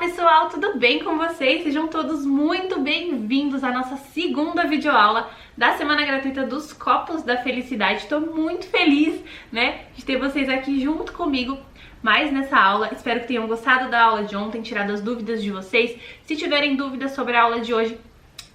pessoal, tudo bem com vocês? Sejam todos muito bem-vindos à nossa segunda videoaula da Semana Gratuita dos Copos da Felicidade. Estou muito feliz, né, de ter vocês aqui junto comigo mais nessa aula. Espero que tenham gostado da aula de ontem, tirado as dúvidas de vocês. Se tiverem dúvidas sobre a aula de hoje,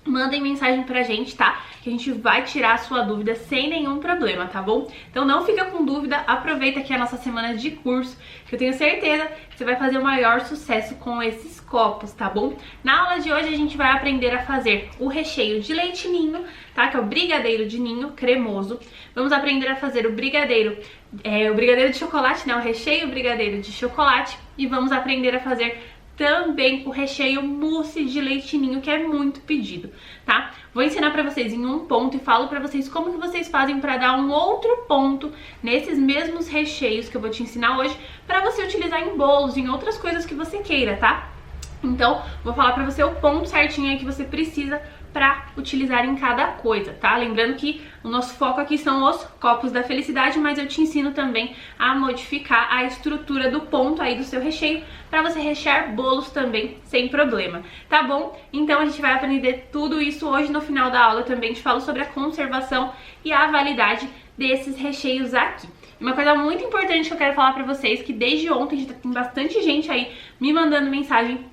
mandem mensagem pra gente, tá? Que a gente vai tirar a sua dúvida sem nenhum problema, tá bom? Então não fica com dúvida, aproveita aqui a nossa semana de curso, que eu tenho certeza que você vai fazer o maior sucesso com esses copos, tá bom? Na aula de hoje a gente vai aprender a fazer o recheio de leite ninho, tá? Que é o brigadeiro de ninho cremoso. Vamos aprender a fazer o brigadeiro de chocolate, né? O recheio brigadeiro de chocolate. E vamos aprender a fazer também o recheio mousse de leite ninho, que é muito pedido, tá? Vou ensinar pra vocês em um ponto e falo pra vocês como que vocês fazem pra dar um outro ponto nesses mesmos recheios que eu vou te ensinar hoje, pra você utilizar em bolos, em outras coisas que você queira, tá? Então, vou falar pra você o ponto certinho aí que você precisa pra utilizar em cada coisa, tá? Lembrando que o nosso foco aqui são os copos da felicidade, mas eu te ensino também a modificar a estrutura do ponto aí do seu recheio pra você rechear bolos também sem problema, tá bom? Então a gente vai aprender tudo isso hoje. No final da aula eu também te falo sobre a conservação e a validade desses recheios aqui. Uma coisa muito importante que eu quero falar pra vocês, que desde ontem tem bastante gente aí me mandando mensagem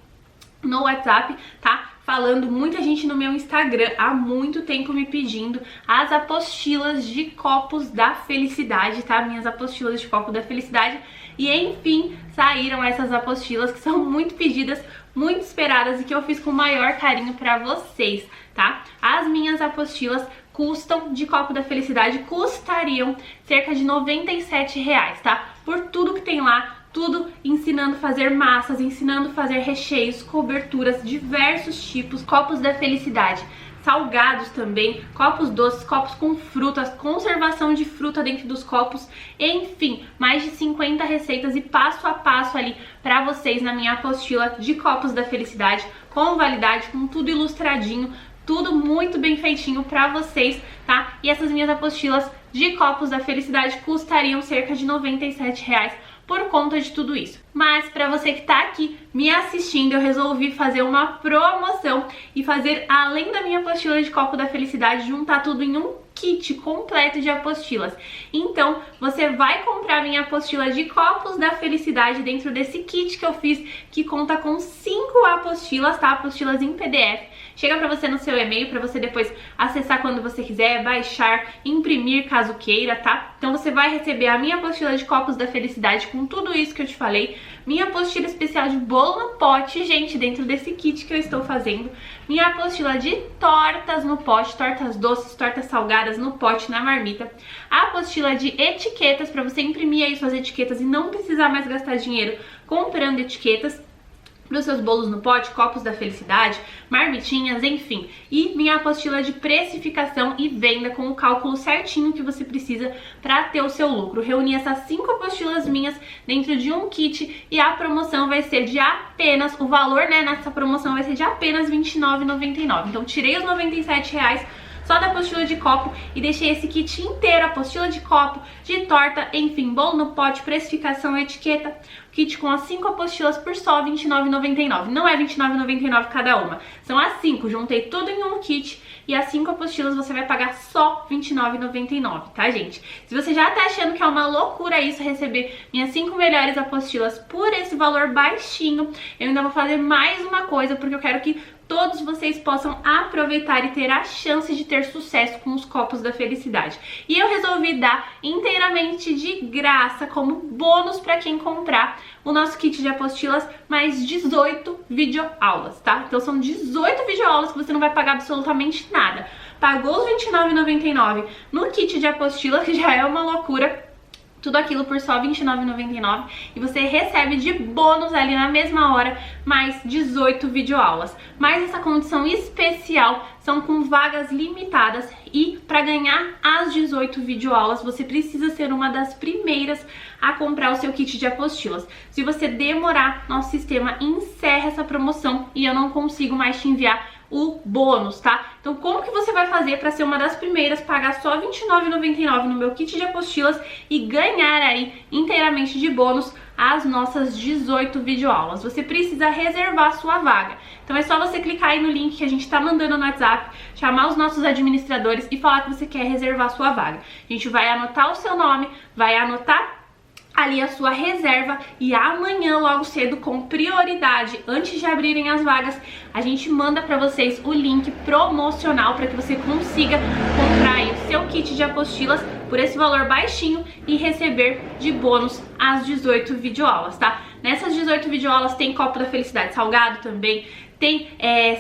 no WhatsApp, tá? Falando, muita gente no meu Instagram há muito tempo me pedindo as apostilas de copos da felicidade, tá? Minhas apostilas de copo da felicidade. E enfim, saíram essas apostilas que são muito pedidas, muito esperadas e que eu fiz com o maior carinho pra vocês, tá? As minhas apostilas custam, de copo da felicidade, custariam cerca de R$97, tá? Por tudo que tem lá. Tudo ensinando a fazer massas, ensinando a fazer recheios, coberturas, diversos tipos, copos da felicidade, salgados também, copos doces, copos com frutas, conservação de fruta dentro dos copos, enfim, mais de 50 receitas e passo a passo ali pra vocês na minha apostila de copos da felicidade, com validade, com tudo ilustradinho, tudo muito bem feitinho pra vocês, tá? E essas minhas apostilas de copos da felicidade custariam cerca de R$97 por conta de tudo isso. Mas para você que tá aqui me assistindo, eu resolvi fazer uma promoção e fazer, além da minha apostila de copo da felicidade, juntar tudo em um kit completo de apostilas. Então, você vai comprar minha apostila de copos da felicidade dentro desse kit que eu fiz, que conta com 5 apostilas, tá? Apostilas em PDF. Chega pra você no seu e-mail, pra você depois acessar quando você quiser, baixar, imprimir caso queira, tá? Então você vai receber a minha apostila de copos da felicidade com tudo isso que eu te falei, minha apostila especial de bolo no pote, gente, dentro desse kit que eu estou fazendo, minha apostila de tortas no pote, tortas doces, tortas salgadas no pote, na marmita, a apostila de etiquetas, pra você imprimir aí suas etiquetas e não precisar mais gastar dinheiro comprando etiquetas, para os seus bolos no pote, copos da felicidade, marmitinhas, enfim. E minha apostila de precificação e venda com o cálculo certinho que você precisa para ter o seu lucro. Reuni essas 5 apostilas minhas dentro de um kit e a promoção vai ser de apenas, o valor, né, nessa promoção vai ser de apenas R$29,99. Então tirei os R$97 só da apostila de copo e deixei esse kit inteiro, apostila de copo, de torta, enfim, bolo no pote, precificação, etiqueta, kit com as 5 apostilas por só R$29,99. Não é R$29,99 cada uma, são as 5, juntei tudo em um kit e as 5 apostilas você vai pagar só R$29,99, tá, gente? Se você já tá achando que é uma loucura isso, receber minhas 5 melhores apostilas por esse valor baixinho, eu ainda vou fazer mais uma coisa, porque eu quero que todos vocês possam aproveitar e ter a chance de ter sucesso com os copos da felicidade. E eu resolvi dar inteiramente de graça, como bônus para quem comprar o nosso kit de apostilas, mais 18 videoaulas, tá? Então são 18 videoaulas que você não vai pagar absolutamente nada. Pagou os R$29,99 no kit de apostilas, que já é uma loucura, tudo aquilo por só R$29,99 e você recebe de bônus ali na mesma hora mais 18 videoaulas. Mas essa condição especial são com vagas limitadas e para ganhar as 18 videoaulas você precisa ser uma das primeiras a comprar o seu kit de apostilas. Se você demorar, nosso sistema encerra essa promoção e eu não consigo mais te enviar o bônus, tá? Então como que você vai fazer para ser uma das primeiras, pagar só R$29,99 no meu kit de apostilas e ganhar aí inteiramente de bônus às nossas 18 videoaulas. Você precisa reservar a sua vaga. Então é só você clicar aí no link que a gente tá mandando no WhatsApp, chamar os nossos administradores e falar que você quer reservar a sua vaga. A gente vai anotar o seu nome, vai anotar ali a sua reserva e amanhã logo cedo, com prioridade, antes de abrirem as vagas, a gente manda para vocês o link promocional para que você consiga comprar aí o seu kit de apostilas por esse valor baixinho e receber de bônus as 18 videoaulas, tá? Nessas 18 videoaulas tem copo da felicidade salgado também, tem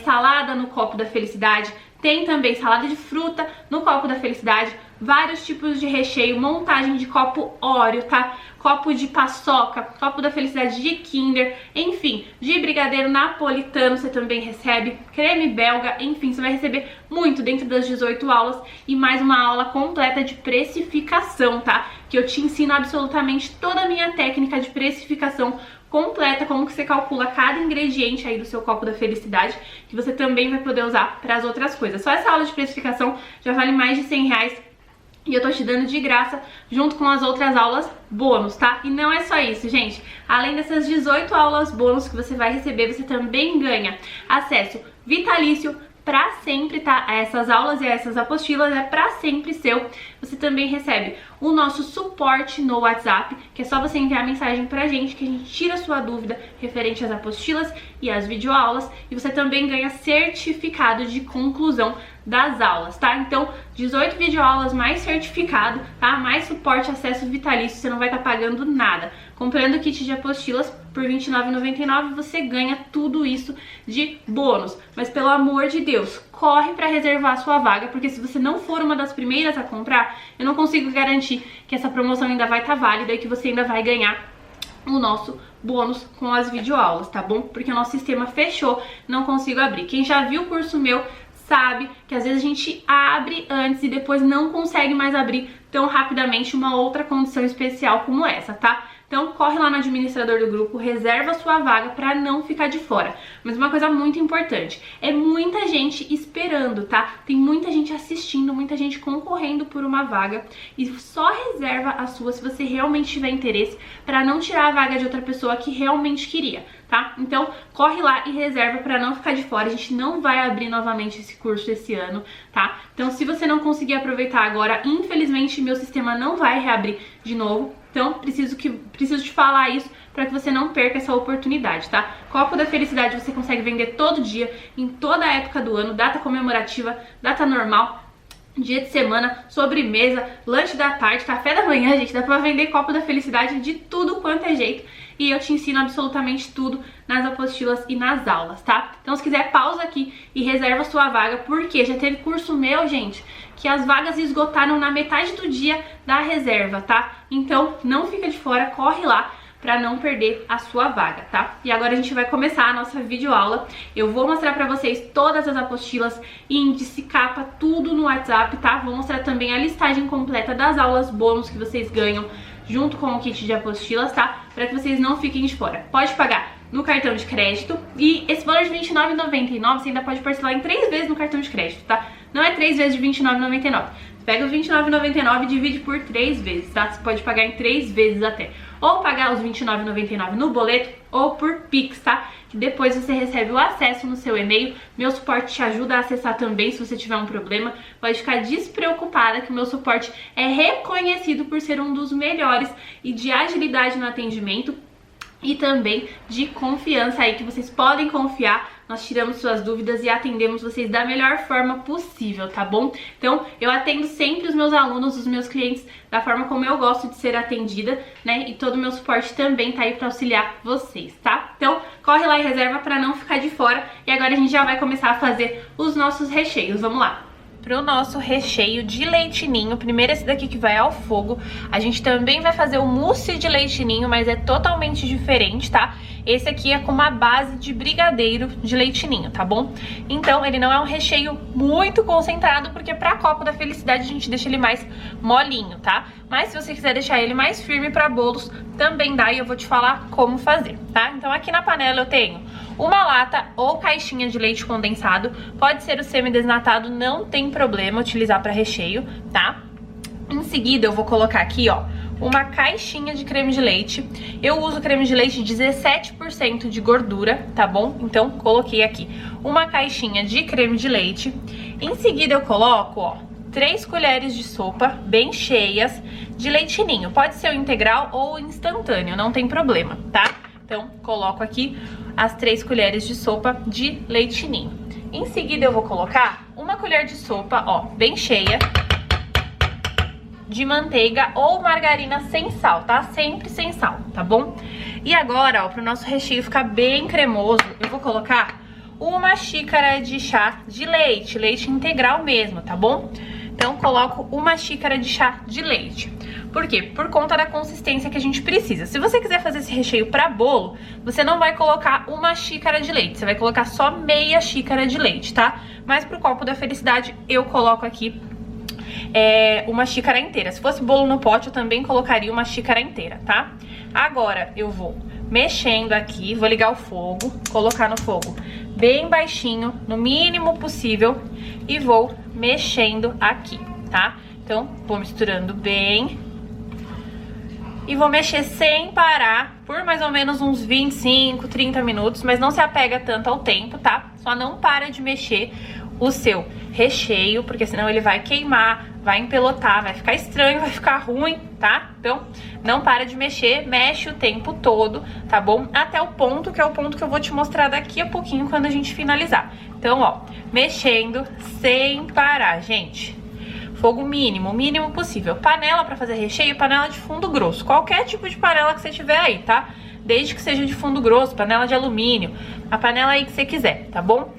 salada no copo da felicidade, tem também salada de fruta no copo da felicidade, vários tipos de recheio, montagem de copo Oreo, tá? Copo de paçoca, copo da felicidade de Kinder, enfim, de brigadeiro napolitano você também recebe, creme belga, enfim, você vai receber muito dentro das 18 aulas e mais uma aula completa de precificação, tá? Que eu te ensino absolutamente toda a minha técnica de precificação completa, como que você calcula cada ingrediente aí do seu copo da felicidade, que você também vai poder usar para as outras coisas. Só essa aula de precificação já vale mais de R$100 e eu tô te dando de graça junto com as outras aulas bônus, tá? E não é só isso, gente. Além dessas 18 aulas bônus que você vai receber, você também ganha acesso vitalício pra sempre, tá? Essas aulas e essas apostilas é pra sempre seu. Você também recebe o nosso suporte no WhatsApp, que é só você enviar mensagem pra gente, que a gente tira a sua dúvida referente às apostilas e às videoaulas. E você também ganha certificado de conclusão das aulas, tá? Então, 18 videoaulas mais certificado, tá? Mais suporte, acesso vitalício, você não vai estar pagando nada. Comprando o kit de apostilas por R$ 29,99 você ganha tudo isso de bônus. Mas pelo amor de Deus, corre para reservar a sua vaga, porque se você não for uma das primeiras a comprar, eu não consigo garantir que essa promoção ainda vai estar válida e que você ainda vai ganhar o nosso bônus com as videoaulas, tá bom? Porque o nosso sistema fechou, não consigo abrir. Quem já viu o curso meu sabe que às vezes a gente abre antes e depois não consegue mais abrir tão rapidamente uma outra condição especial como essa, tá? Então corre lá no administrador do grupo, reserva sua vaga para não ficar de fora. Mas uma coisa muito importante, é muita gente esperando, tá? Tem muita gente assistindo, muita gente concorrendo por uma vaga e só reserva a sua se você realmente tiver interesse, para não tirar a vaga de outra pessoa que realmente queria, tá? Então corre lá e reserva para não ficar de fora. A gente não vai abrir novamente esse curso esse ano, tá? Então se você não conseguir aproveitar agora, infelizmente meu sistema não vai reabrir de novo. Então, preciso te falar isso para que você não perca essa oportunidade, tá? Copo da felicidade você consegue vender todo dia, em toda a época do ano, data comemorativa, data normal, dia de semana, sobremesa, lanche da tarde, café da manhã, gente. Dá pra vender copo da felicidade de tudo quanto é jeito. E eu te ensino absolutamente tudo nas apostilas e nas aulas, tá? Então, se quiser, pausa aqui e reserva sua vaga, porque já teve curso meu, gente, que as vagas esgotaram na metade do dia da reserva, tá? Então, não fica de fora, corre lá pra não perder a sua vaga, tá? E agora a gente vai começar a nossa videoaula. Eu vou mostrar pra vocês todas as apostilas, índice, capa, tudo no WhatsApp, tá? Vou mostrar também a listagem completa das aulas bônus que vocês ganham junto com o kit de apostilas, tá? Pra que vocês não fiquem de fora. Pode pagar no cartão de crédito e esse valor de R$ 29,99 você ainda pode parcelar em 3 vezes no cartão de crédito, tá? Não é 3 vezes de R$ 29,99. Pega os R$ 29,99 e divide por 3 vezes, tá? Você pode pagar em 3 vezes até. Ou pagar os R$ 29,99 no boleto ou por Pix, tá? Que depois você recebe o acesso no seu e-mail. Meu suporte te ajuda a acessar também se você tiver um problema. Pode ficar despreocupada que o meu suporte é reconhecido por ser um dos melhores e de agilidade no atendimento e também de confiança aí, que vocês podem confiar. Nós tiramos suas dúvidas e atendemos vocês da melhor forma possível, tá bom? Então, eu atendo sempre os meus alunos, os meus clientes, da forma como eu gosto de ser atendida, né? E todo o meu suporte também tá aí pra auxiliar vocês, tá? Então, corre lá e reserva pra não ficar de fora. E agora a gente já vai começar a fazer os nossos recheios. Vamos lá! Para o nosso recheio de leite ninho, primeiro esse daqui que vai ao fogo, a gente também vai fazer o mousse de leite ninho, mas é totalmente diferente, tá? Esse aqui é com uma base de brigadeiro de leite ninho, tá bom? Então ele não é um recheio muito concentrado, porque para copo da felicidade a gente deixa ele mais molinho, tá? Mas se você quiser deixar ele mais firme para bolos, também dá, e eu vou te falar como fazer, tá? Então aqui na panela eu tenho uma lata ou caixinha de leite condensado, pode ser o semi-desnatado, não tem problema utilizar para recheio, tá? Em seguida eu vou colocar aqui, ó, uma caixinha de creme de leite. Eu uso creme de leite 17% de gordura, tá bom? Então, coloquei aqui uma caixinha de creme de leite. Em seguida, eu coloco, ó, 3 colheres de sopa bem cheias de leite ninho. Pode ser o integral ou o instantâneo, não tem problema, tá? Então, coloco aqui as 3 colheres de sopa de leite ninho. Em seguida, eu vou colocar uma colher de sopa, ó, bem cheia, de manteiga ou margarina sem sal, tá? Sempre sem sal, tá bom? E agora, ó, pro nosso recheio ficar bem cremoso, eu vou colocar uma xícara de chá de leite, leite integral mesmo, tá bom? Então, coloco uma xícara de chá de leite. Por quê? Por conta da consistência que a gente precisa. Se você quiser fazer esse recheio para bolo, você não vai colocar uma xícara de leite, você vai colocar só meia xícara de leite, tá? Mas pro copo da felicidade, eu coloco aqui uma xícara inteira. Se fosse bolo no pote, eu também colocaria uma xícara inteira, tá? Agora, eu vou mexendo aqui, vou ligar o fogo, colocar no fogo bem baixinho, no mínimo possível, e vou mexendo aqui, tá? Então, vou misturando bem e vou mexer sem parar por mais ou menos uns 25, 30 minutos, mas não se apega tanto ao tempo, tá? Só não para de mexer o seu recheio, porque senão ele vai queimar, vai empelotar, vai ficar estranho, vai ficar ruim, tá? Então, não para de mexer, mexe o tempo todo, tá bom? Até o ponto, que é o ponto que eu vou te mostrar daqui a pouquinho quando a gente finalizar. Então, ó, mexendo sem parar, gente. Fogo mínimo, o mínimo possível. Panela pra fazer recheio, panela de fundo grosso. Qualquer tipo de panela que você tiver aí, tá? Desde que seja de fundo grosso, panela de alumínio, a panela aí que você quiser, tá bom?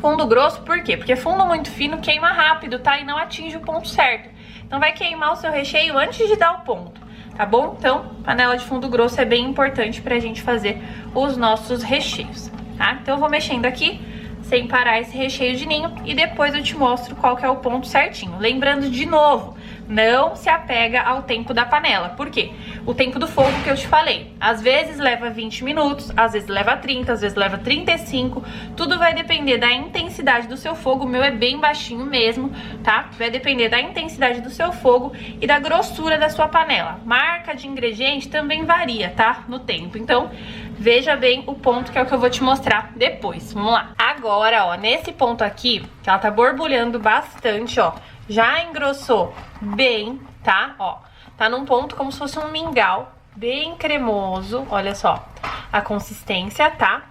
Fundo grosso, por quê? Porque fundo muito fino queima rápido, tá? E não atinge o ponto certo. Então vai queimar o seu recheio antes de dar o ponto, tá bom? Então, panela de fundo grosso é bem importante pra gente fazer os nossos recheios, tá? Então eu vou mexendo aqui, sem parar esse recheio de ninho, e depois eu te mostro qual que é o ponto certinho. Lembrando de novo, não se apega ao tempo da panela. Por quê? O tempo do fogo que eu te falei. Às vezes leva 20 minutos, às vezes leva 30, às vezes leva 35. Tudo vai depender da intensidade do seu fogo. O meu é bem baixinho mesmo, tá? Vai depender da intensidade do seu fogo e da grossura da sua panela. Marca de ingrediente também varia, tá? No tempo. Então, veja bem o ponto que é o que eu vou te mostrar depois. Vamos lá. Agora, ó, nesse ponto aqui, que ela tá borbulhando bastante, ó, já engrossou bem, tá? Ó, tá num ponto como se fosse um mingau, bem cremoso, olha só a consistência, tá?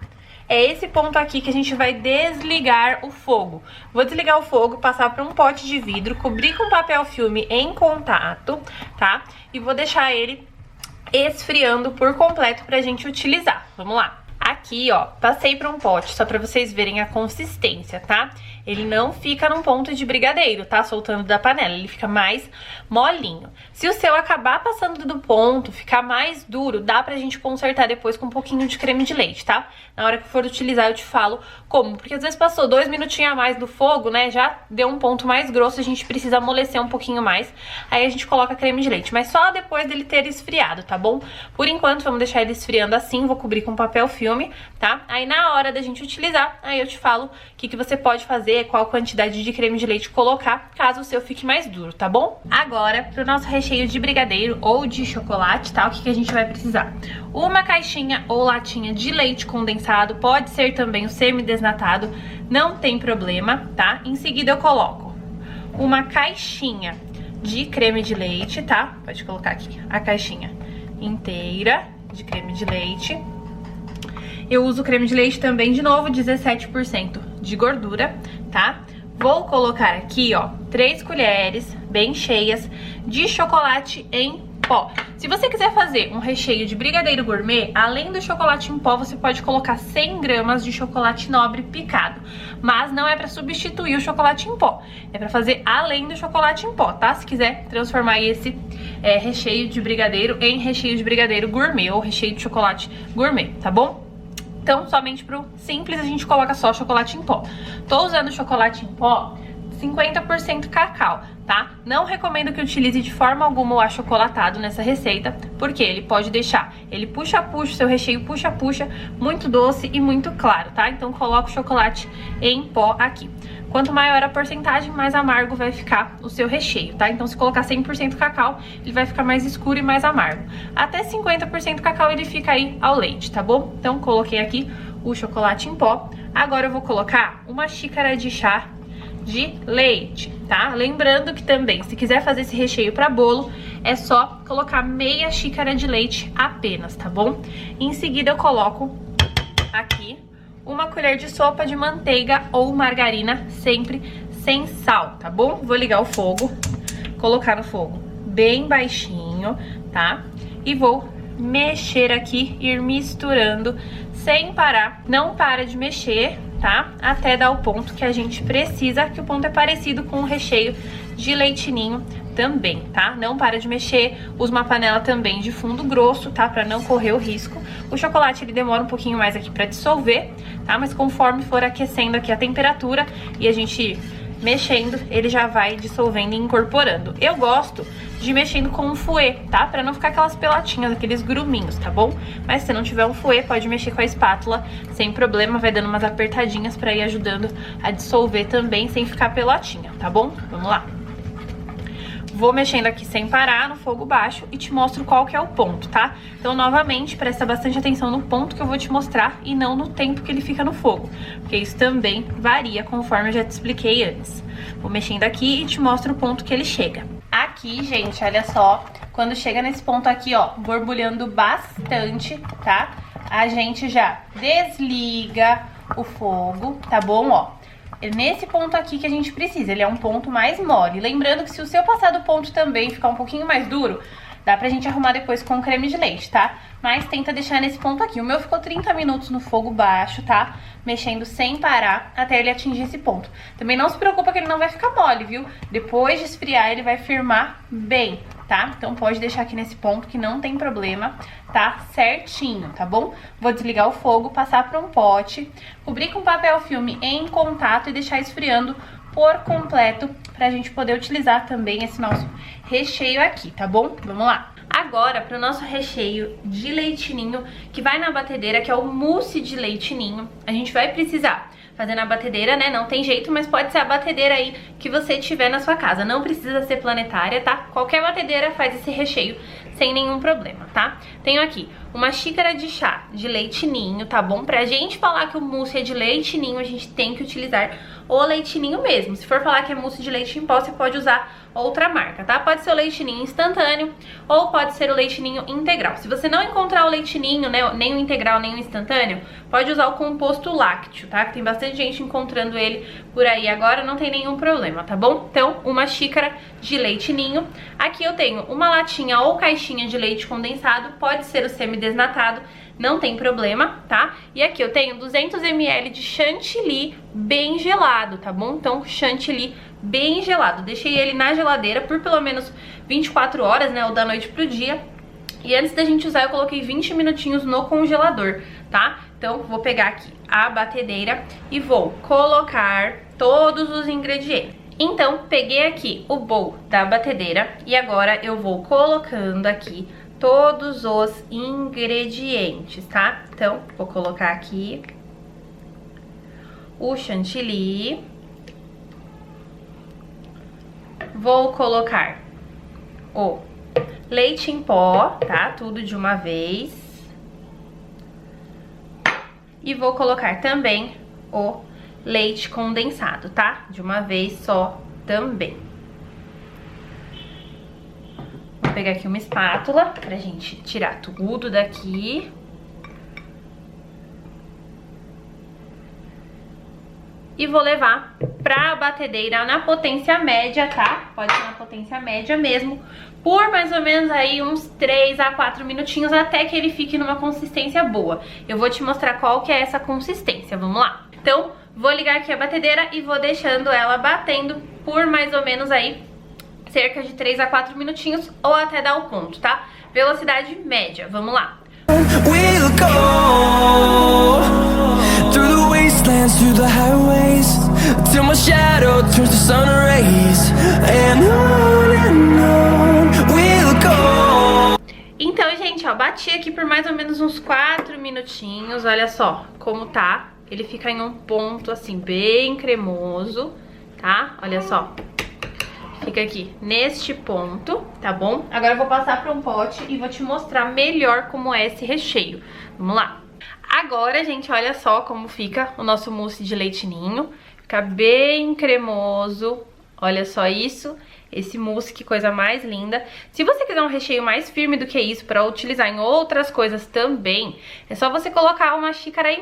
É esse ponto aqui que a gente vai desligar o fogo. Vou desligar o fogo, passar para um pote de vidro, cobrir com papel filme em contato, tá? E vou deixar ele esfriando por completo pra gente utilizar. Vamos lá. Aqui, ó, passei para um pote, só pra vocês verem a consistência, tá? Ele não fica num ponto de brigadeiro, tá? Soltando da panela, ele fica mais molinho. Se o seu acabar passando do ponto, ficar mais duro, dá pra gente consertar depois com um pouquinho de creme de leite, tá? Na hora que for utilizar eu te falo como, porque às vezes passou 2 minutinhos a mais do fogo, né? Já deu um ponto mais grosso, a gente precisa amolecer um pouquinho mais. Aí a gente coloca creme de leite, mas só depois dele ter esfriado, tá bom? Por enquanto, vamos deixar ele esfriando assim, vou cobrir com papel filme, tá? Aí na hora da gente utilizar, aí eu te falo o que você pode fazer, qual quantidade de creme de leite colocar, caso o seu fique mais duro, tá bom? Agora, pro nosso recheio de brigadeiro ou de chocolate, tá? O que a gente vai precisar? Uma caixinha ou latinha de leite condensado, pode ser também o semi-desnatado, não tem problema, tá? Em seguida eu coloco uma caixinha de creme de leite, tá? Pode colocar aqui a caixinha inteira de creme de leite. Eu uso creme de leite também, de novo, 17% de gordura, tá? Vou colocar aqui, ó, 3 colheres bem cheias de chocolate em pó. Se você quiser fazer um recheio de brigadeiro gourmet, além do chocolate em pó, você pode colocar 100 gramas de chocolate nobre picado. Mas não é pra substituir o chocolate em pó, é pra fazer além do chocolate em pó, tá? Se quiser transformar esse recheio de brigadeiro em recheio de brigadeiro gourmet ou recheio de chocolate gourmet, tá bom? Então, somente pro simples, a gente coloca só chocolate em pó. Tô usando chocolate em pó 50% cacau, tá? Não recomendo que utilize de forma alguma o achocolatado nessa receita, porque ele pode deixar, ele puxa-puxa, seu recheio puxa-puxa, muito doce e muito claro, tá? Então coloca o chocolate em pó aqui. Quanto maior a porcentagem, mais amargo vai ficar o seu recheio, tá? Então se colocar 100% cacau, ele vai ficar mais escuro e mais amargo. Até 50% cacau ele fica aí ao leite, tá bom? Então coloquei aqui o chocolate em pó. Agora eu vou colocar uma xícara de chá de leite, tá? Lembrando que também, se quiser fazer esse recheio para bolo, é só colocar meia xícara de leite apenas, tá bom? Em seguida eu coloco aqui uma colher de sopa de manteiga ou margarina, sempre sem sal, tá bom? Vou ligar o fogo, colocar no fogo bem baixinho, tá? E vou mexer aqui, ir misturando sem parar. Não para de mexer, tá? Até dar o ponto que a gente precisa, que o ponto é parecido com o recheio de leite ninho também, tá? Não para de mexer. Usa uma panela também de fundo grosso, tá? Pra não correr o risco. O chocolate, ele demora um pouquinho mais aqui pra dissolver, tá? Mas conforme for aquecendo aqui a temperatura e a gente mexendo, ele já vai dissolvendo e incorporando. Eu gosto de ir mexendo com um fouet, tá? Pra não ficar aquelas pelatinhas, aqueles gruminhos, tá bom? Mas se não tiver um fouet, pode mexer com a espátula sem problema, vai dando umas apertadinhas pra ir ajudando a dissolver também, sem ficar pelotinha, tá bom? Vamos lá. Vou mexendo aqui sem parar, no fogo baixo, e te mostro qual que é o ponto, tá? Então, novamente, presta bastante atenção no ponto que eu vou te mostrar e não no tempo que ele fica no fogo, porque isso também varia conforme eu já te expliquei antes. Vou mexendo aqui e te mostro o ponto que ele chega. Aqui, gente, olha só, quando chega nesse ponto aqui, ó, borbulhando bastante, tá? A gente já desliga o fogo, tá bom, ó? É nesse ponto aqui que a gente precisa, ele é um ponto mais mole. Lembrando que se o seu passar do ponto também ficar um pouquinho mais duro, dá pra gente arrumar depois com creme de leite, tá? Mas tenta deixar nesse ponto aqui. O meu ficou 30 minutos no fogo baixo, tá? Mexendo sem parar até ele atingir esse ponto. Também não se preocupa que ele não vai ficar mole, viu? Depois de esfriar, ele vai firmar bem, tá? Então pode deixar aqui nesse ponto que não tem problema, tá? Certinho, tá bom? Vou desligar o fogo, passar para um pote, cobrir com papel filme em contato e deixar esfriando por completo pra gente poder utilizar também esse nosso recheio aqui, tá bom? Vamos lá! Agora, para o nosso recheio de leite ninho, que vai na batedeira, que é o mousse de leite ninho, a gente vai precisar fazer na batedeira, né? Não tem jeito, mas pode ser a batedeira aí que você tiver na sua casa. Não precisa ser planetária, tá? Qualquer batedeira faz esse recheio sem nenhum problema, tá? Tenho aqui uma xícara de chá de leite ninho, tá bom? Pra gente falar que o mousse é de leite ninho, a gente tem que utilizar o leite ninho mesmo. Se for falar que é mousse de leite em pó, você pode usar outra marca, tá? Pode ser o leite ninho instantâneo ou pode ser o leite ninho integral. Se você não encontrar o leite ninho, né, nem o integral, nem o instantâneo, pode usar o composto lácteo, tá? Que tem bastante gente encontrando ele por aí agora, não tem nenhum problema, tá bom? Então, uma xícara de leite ninho. Aqui eu tenho uma latinha ou caixinha de leite condensado, pode ser o semi-desnatado, não tem problema, tá? E aqui eu tenho 200 ml de chantilly bem gelado, tá bom? Então, chantilly bem gelado. Deixei ele na geladeira por pelo menos 24 horas, né? Ou da noite pro dia. E antes da gente usar, eu coloquei 20 minutinhos no congelador, tá? Então, vou pegar aqui a batedeira e vou colocar todos os ingredientes. Então, peguei aqui o bowl da batedeira e agora eu vou colocando aqui todos os ingredientes, tá? Então, vou colocar aqui o chantilly. Vou colocar o leite em pó, tá? Tudo de uma vez. E vou colocar também o leite condensado, tá? De uma vez só também. Vou pegar aqui uma espátula pra gente tirar tudo daqui. E vou levar pra batedeira na potência média, tá? Pode ser na potência média mesmo, por mais ou menos aí uns 3 a 4 minutinhos, até que ele fique numa consistência boa. Eu vou te mostrar qual que é essa consistência, vamos lá? Então, vou ligar aqui a batedeira e vou deixando ela batendo por mais ou menos aí cerca de 3 a 4 minutinhos, ou até dar o ponto, tá? Velocidade média, vamos lá. We'll go through the wastelands, through the highways, till my shadow turns to sun rays, and on we'll go. Então, gente, ó, bati aqui por mais ou menos uns 4 minutinhos. Olha só como tá. Ele fica em um ponto assim bem cremoso, tá? Olha só. Fica aqui neste ponto, tá bom? Agora eu vou passar para um pote e vou te mostrar melhor como é esse recheio. Vamos lá. Agora, gente, olha só como fica o nosso mousse de leite ninho. Fica bem cremoso. Olha só isso. Esse mousse, que coisa mais linda. Se você quiser um recheio mais firme do que isso para utilizar em outras coisas também, é só você colocar 1,5 xícaras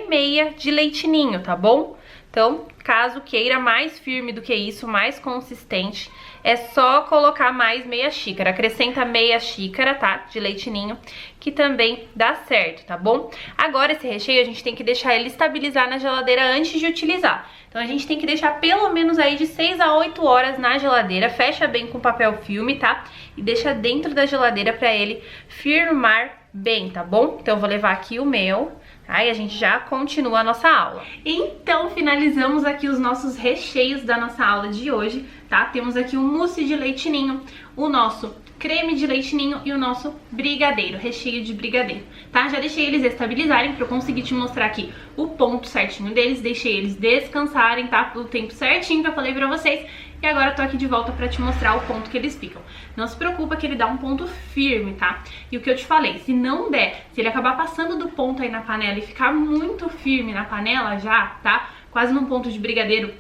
de leite ninho, tá bom? Então, caso queira mais firme do que isso, mais consistente, é só colocar mais meia xícara. Acrescenta meia xícara, tá? De leite ninho, que também dá certo, tá bom? Agora, esse recheio, a gente tem que deixar ele estabilizar na geladeira antes de utilizar. Então, a gente tem que deixar pelo menos aí de 6 a 8 horas na geladeira. Fecha bem com papel filme, tá? E deixa dentro da geladeira pra ele firmar bem, tá bom? Então, eu vou levar aqui o meu. Aí a gente já continua a nossa aula. Então, finalizamos aqui os nossos recheios da nossa aula de hoje, tá? Temos aqui o mousse de leite ninho, o nosso creme de leite ninho e o nosso brigadeiro, recheio de brigadeiro, tá? Já deixei eles estabilizarem pra eu conseguir te mostrar aqui o ponto certinho deles, deixei eles descansarem, tá? Pelo tempo certinho que eu falei pra vocês. E agora eu tô aqui de volta pra te mostrar o ponto que eles ficam. Não se preocupa que ele dá um ponto firme, tá? E o que eu te falei, se não der, se ele acabar passando do ponto aí na panela e ficar muito firme na panela já, tá? Quase num ponto de brigadeiro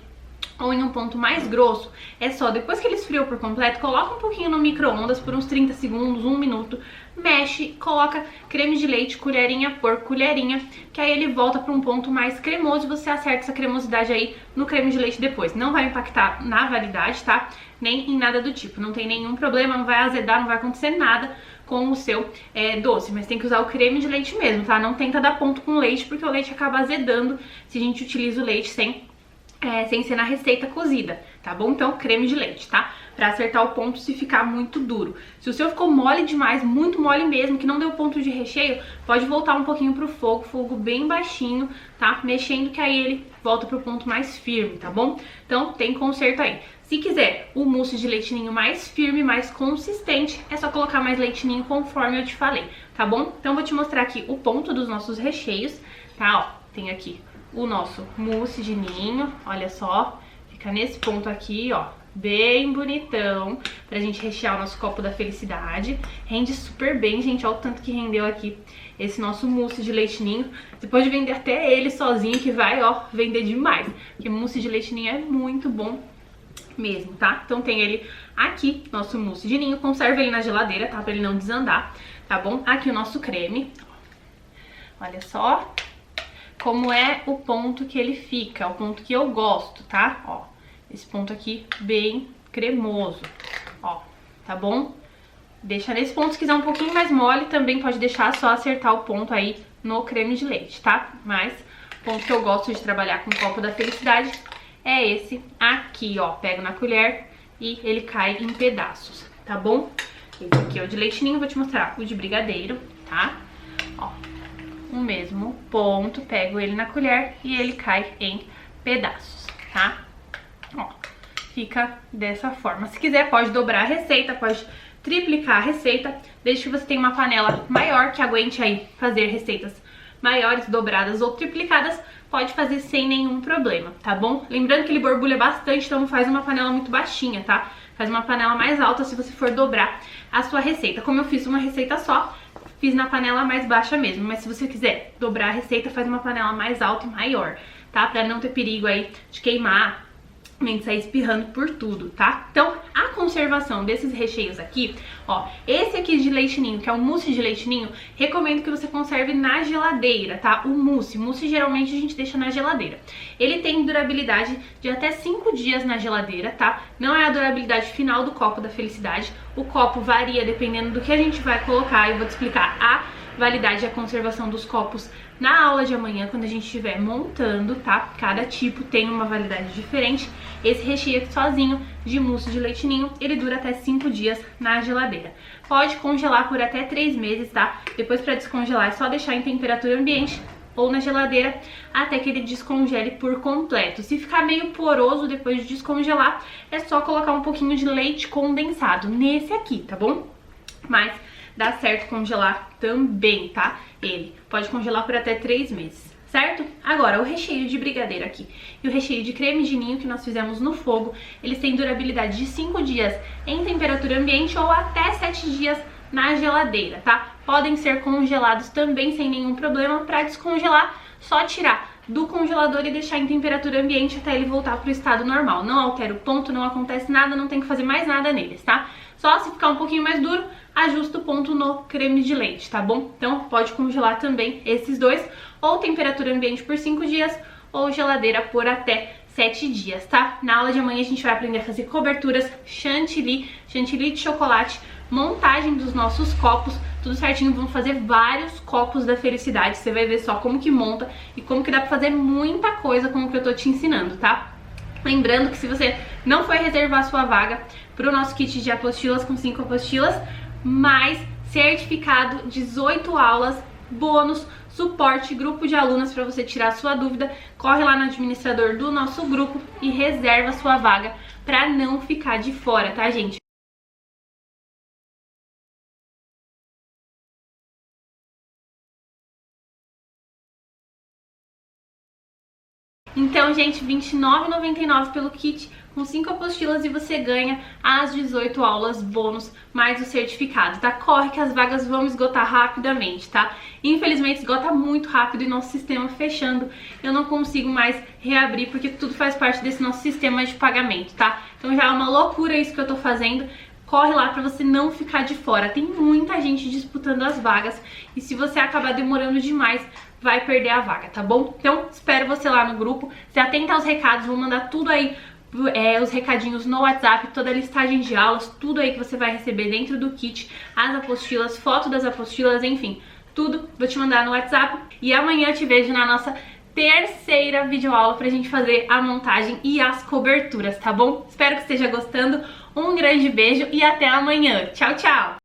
ou em um ponto mais grosso, é só, depois que ele esfriou por completo, coloca um pouquinho no micro-ondas por uns 30 segundos, 1 minuto, mexe, coloca creme de leite, colherinha por colherinha, que aí ele volta para um ponto mais cremoso e você acerta essa cremosidade aí no creme de leite depois. Não vai impactar na validade, tá? Nem em nada do tipo, não tem nenhum problema, não vai azedar, não vai acontecer nada com o seu doce, mas tem que usar o creme de leite mesmo, tá? Não tenta dar ponto com leite, porque o leite acaba azedando se a gente utiliza o leite sem ser na receita cozida, tá bom? Então, creme de leite, tá? Pra acertar o ponto se ficar muito duro. Se o seu ficou mole demais, muito mole mesmo, que não deu ponto de recheio, pode voltar um pouquinho pro fogo bem baixinho, tá? Mexendo que aí ele volta pro ponto mais firme, tá bom? Então, tem conserto aí. Se quiser o mousse de leite ninho mais firme, mais consistente, é só colocar mais leite ninho conforme eu te falei, tá bom? Então, vou te mostrar aqui o ponto dos nossos recheios, tá? Ó, tem aqui o nosso mousse de ninho, olha só, fica nesse ponto aqui, ó, bem bonitão, pra gente rechear o nosso copo da felicidade. Rende super bem, gente, olha o tanto que rendeu aqui esse nosso mousse de leite ninho. Você pode vender até ele sozinho, que vai, ó, vender demais, porque mousse de leite ninho é muito bom mesmo, tá? Então tem ele aqui, nosso mousse de ninho, conserva ele na geladeira, tá? Pra ele não desandar, tá bom? Aqui o nosso creme, olha só como é o ponto que ele fica, o ponto que eu gosto, tá? Ó, esse ponto aqui bem cremoso, ó, tá bom? Deixa nesse ponto, se quiser um pouquinho mais mole, também pode deixar, só acertar o ponto aí no creme de leite, tá? Mas o ponto que eu gosto de trabalhar com o copo da felicidade é esse aqui, ó, pego na colher e ele cai em pedaços, tá bom? Esse aqui é o de leite ninho, vou te mostrar o de brigadeiro, tá? Ó, o mesmo ponto, pego ele na colher e ele cai em pedaços, tá? Ó, fica dessa forma. Se quiser, pode dobrar a receita, pode triplicar a receita, desde que você tenha uma panela maior que aguente aí fazer receitas maiores, dobradas ou triplicadas, pode fazer sem nenhum problema, tá bom? Lembrando que ele borbulha bastante, então não faz uma panela muito baixinha, tá? Faz uma panela mais alta se você for dobrar a sua receita. Como eu fiz uma receita só, fiz na panela mais baixa mesmo, mas se você quiser dobrar a receita, faz uma panela mais alta e maior, tá? Pra não ter perigo aí de queimar, nem de sair espirrando por tudo, tá? Então, a conservação desses recheios aqui, ó, esse aqui de leite ninho, que é o mousse de leite ninho, recomendo que você conserve na geladeira, tá? O mousse geralmente a gente deixa na geladeira. Ele tem durabilidade de até 5 dias na geladeira, tá? Não é a durabilidade final do copo da felicidade. O copo varia dependendo do que a gente vai colocar. Eu vou te explicar a validade e a conservação dos copos na aula de amanhã, quando a gente estiver montando, tá? Cada tipo tem uma validade diferente. Esse recheio aqui sozinho de mousse de leite ninho, ele dura até 5 dias na geladeira. Pode congelar por até 3 meses, tá? Depois, pra descongelar, é só deixar em temperatura ambiente ou na geladeira até que ele descongele por completo. Se ficar meio poroso depois de descongelar, é só colocar um pouquinho de leite condensado nesse aqui, tá bom? Mas dá certo congelar também, tá? Ele pode congelar por até 3 meses. Certo? Agora, o recheio de brigadeiro aqui e o recheio de creme de ninho que nós fizemos no fogo, eles têm durabilidade de 5 dias em temperatura ambiente ou até 7 dias na geladeira, tá? Podem ser congelados também sem nenhum problema. Para descongelar, só tirar do congelador e deixar em temperatura ambiente até ele voltar para o estado normal. Não altera o ponto, não acontece nada, não tem que fazer mais nada neles, tá? Só se ficar um pouquinho mais duro, ajusta o ponto no creme de leite, tá bom? Então pode congelar também esses dois, ou temperatura ambiente por 5 dias, ou geladeira por até 7 dias, tá? Na aula de amanhã a gente vai aprender a fazer coberturas, chantilly de chocolate, montagem dos nossos copos, tudo certinho. Vamos fazer vários copos da felicidade, você vai ver só como que monta e como que dá pra fazer muita coisa como que eu tô te ensinando, tá? Lembrando que se você não for reservar sua vaga pro nosso kit de apostilas com 5 apostilas, mais certificado, 18 aulas, bônus, suporte, grupo de alunas para você tirar sua dúvida, corre lá no administrador do nosso grupo e reserva sua vaga para não ficar de fora, tá, gente? Então, gente, R$ 29,99 pelo kit com 5 apostilas e você ganha as 18 aulas bônus mais o certificado, tá? Corre que as vagas vão esgotar rapidamente, tá? Infelizmente esgota muito rápido e nosso sistema fechando, eu não consigo mais reabrir porque tudo faz parte desse nosso sistema de pagamento, tá? Então já é uma loucura isso que eu tô fazendo. Corre lá pra você não ficar de fora. Tem muita gente disputando as vagas e se você acabar demorando demais, vai perder a vaga, tá bom? Então, espero você lá no grupo. Se atenta aos recados, vou mandar tudo aí, os recadinhos no WhatsApp, toda a listagem de aulas, tudo aí que você vai receber dentro do kit, as apostilas, foto das apostilas, enfim, tudo vou te mandar no WhatsApp. E amanhã eu te vejo na nossa terceira videoaula pra gente fazer a montagem e as coberturas, tá bom? Espero que esteja gostando. Um grande beijo e até amanhã. Tchau, tchau!